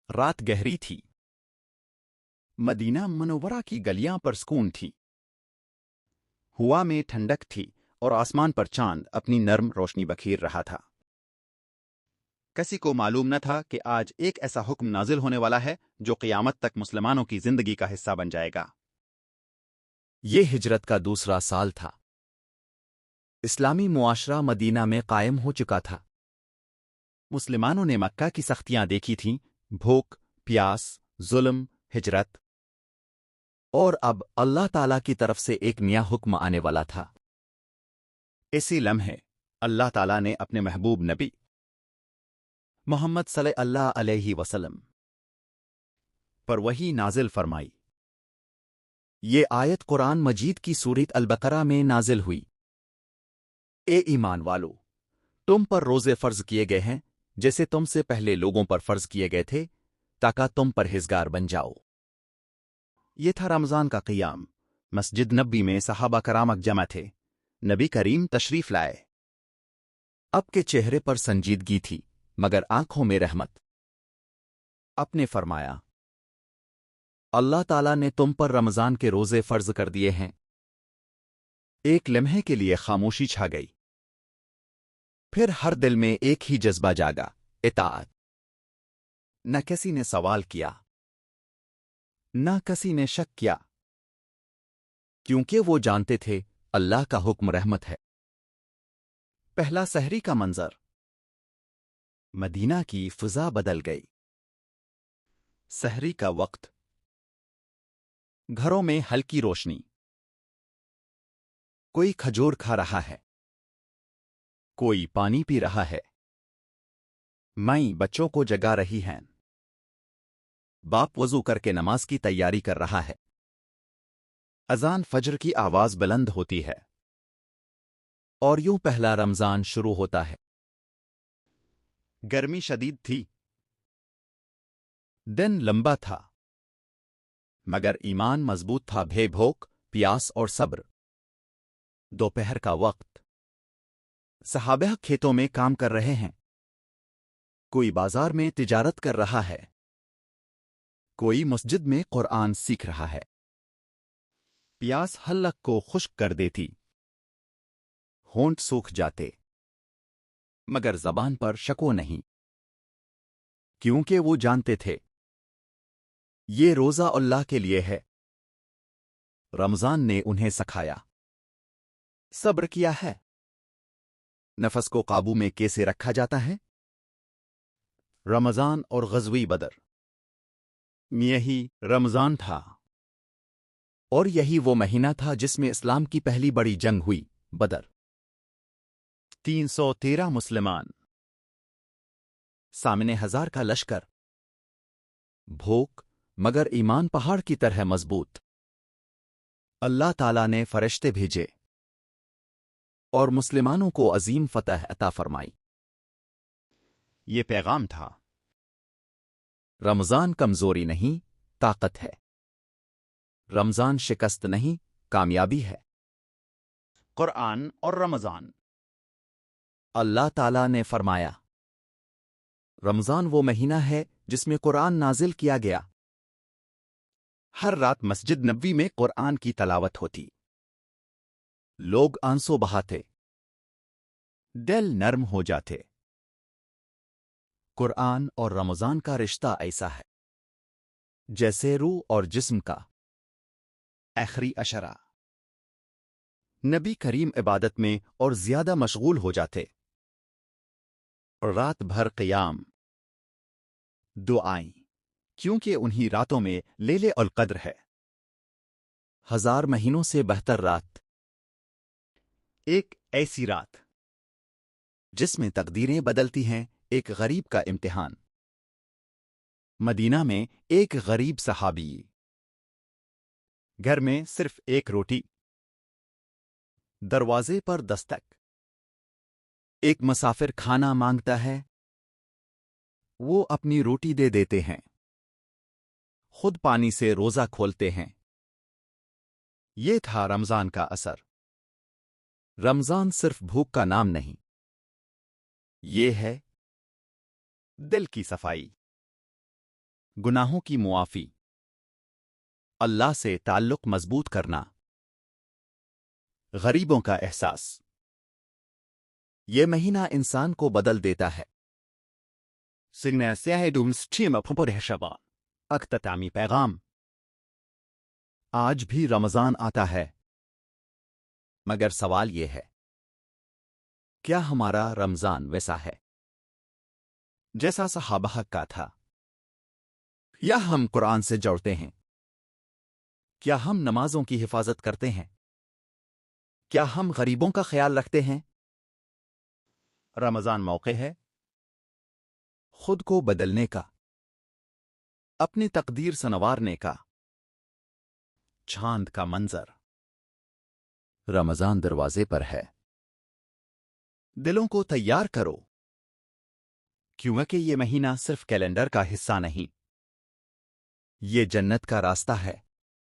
رات گہری تھی۔ مدینہ منورہ کی گلیاں پر سکون تھی۔ ہوا میں ٹھنڈک تھی اور آسمان پر چاند اپنی نرم روشنی بکھیر رہا تھا۔ کسی کو معلوم نہ تھا کہ آج ایک ایسا حکم نازل ہونے والا ہے جو قیامت تک مسلمانوں کی زندگی کا حصہ بن جائے گا۔ یہ ہجرت کا دوسرا سال تھا۔ اسلامی معاشرہ مدینہ میں قائم ہو چکا تھا۔ مسلمانوں نے مکہ کی سختیاں دیکھی تھیں، بھوک، پیاس، ظلم، ہجرت، اور اب اللہ تعالیٰ کی طرف سے ایک نیا حکم آنے والا تھا۔ اسی لمحے اللہ تعالیٰ نے اپنے محبوب نبی محمد صلی اللہ علیہ وسلم پر وحی نازل فرمائی۔ یہ آیت قرآن مجید کی سورۃ البقرہ میں نازل ہوئی۔ اے ایمان والو، تم پر روزے فرض کیے گئے ہیں جیسے تم سے پہلے لوگوں پر فرض کیے گئے تھے، تاکہ تم پرہیزگار بن جاؤ۔ یہ تھا رمضان کا قیام۔ مسجد نبی میں صحابہ کرام جمع تھے۔ نبی کریم تشریف لائے۔ اب کے چہرے پر سنجیدگی تھی مگر آنکھوں میں رحمت۔ آپ نے فرمایا، اللہ تعالیٰ نے تم پر رمضان کے روزے فرض کر دیے ہیں۔ ایک لمحے کے لیے خاموشی چھا گئی۔ پھر ہر دل میں ایک ہی جذبہ جاگا، اطاعت۔ نہ کسی نے سوال کیا، نہ کسی نے شک کیا، کیونکہ وہ جانتے تھے اللہ کا حکم رحمت ہے۔ پہلا سحری کا منظر۔ مدینہ کی فضا بدل گئی۔ سحری کا وقت۔ گھروں میں ہلکی روشنی۔ کوئی کھجور کھا رہا ہے، کوئی پانی پی رہا ہے، مائیں بچوں کو جگا رہی ہیں، باپ وضو کر کے نماز کی تیاری کر رہا ہے، اذان فجر کی آواز بلند ہوتی ہے، اور یوں پہلا رمضان شروع ہوتا ہے۔ گرمی شدید تھی، دن لمبا تھا، مگر ایمان مضبوط تھا۔ بھوک، پیاس اور صبر۔ دوپہر کا وقت۔ صحابہ کھیتوں میں کام کر رہے ہیں، کوئی بازار میں تجارت کر رہا ہے، کوئی مسجد میں قرآن سیکھ رہا ہے۔ پیاس حلق کو خشک کر دیتی، ہونٹ سوکھ جاتے، مگر زبان پر شکو نہیں، کیونکہ وہ جانتے تھے یہ روزہ اللہ کے لیے ہے۔ رمضان نے انہیں سکھایا، صبر کیا ہے، نفس کو قابو میں کیسے رکھا جاتا ہے۔ رمضان اور غزوی بدر۔ یہی رمضان تھا، اور یہی وہ مہینہ تھا جس میں اسلام کی پہلی بڑی جنگ ہوئی، بدر۔ 313 مسلمان، سامنے 1000 کا لشکر۔ بھوک مگر ایمان پہاڑ کی طرح مضبوط۔ اللہ تعالیٰ نے فرشتے بھیجے اور مسلمانوں کو عظیم فتح عطا فرمائی۔ یہ پیغام تھا، رمضان کمزوری نہیں، طاقت ہے۔ رمضان شکست نہیں، کامیابی ہے۔ قرآن اور رمضان۔ اللہ تعالیٰ نے فرمایا، رمضان وہ مہینہ ہے جس میں قرآن نازل کیا گیا۔ ہر رات مسجد نبوی میں قرآن کی تلاوت ہوتی، لوگ آنسو بہاتے، دل نرم ہو جاتے۔ قرآن اور رمضان کا رشتہ ایسا ہے جیسے روح اور جسم کا۔ آخری عشرہ۔ نبی کریم عبادت میں اور زیادہ مشغول ہو جاتے، رات بھر قیام، دعائیں، کیونکہ انہی راتوں میں لیلۃ القدر ہے۔ 1000 مہینوں سے بہتر رات۔ ایک ایسی رات جس میں تقدیریں بدلتی ہیں، ایک غریب کا امتحان۔ مدینہ میں ایک غریب صحابی، گھر میں صرف ایک روٹی، دروازے پر دستک، ایک مسافر کھانا مانگتا ہے، وہ اپنی روٹی دے دیتے ہیں، خود پانی سے روزہ کھولتے ہیں۔ یہ تھا رمضان کا اثر۔ رمضان صرف بھوک کا نام نہیں، یہ ہے دل کی صفائی۔ گناہوں کی معافی، اللہ سے تعلق مضبوط کرنا، غریبوں کا احساس۔ یہ مہینہ انسان کو بدل دیتا ہے۔ اختتامی پیغام۔ آج بھی رمضان آتا ہے، مگر سوال یہ ہے، کیا ہمارا رمضان ویسا ہے جیسا صحابہ کا تھا؟ یا ہم قرآن سے جوڑتے ہیں؟ کیا ہم نمازوں کی حفاظت کرتے ہیں؟ کیا ہم غریبوں کا خیال رکھتے ہیں؟ رمضان موقع ہے خود کو بدلنے کا، اپنی تقدیر سنوارنے کا۔ چاند کا منظر، رمضان دروازے پر ہے۔ دلوں کو تیار کرو، کیونکہ یہ مہینہ صرف کیلنڈر کا حصہ نہیں، یہ جنت کا راستہ ہے۔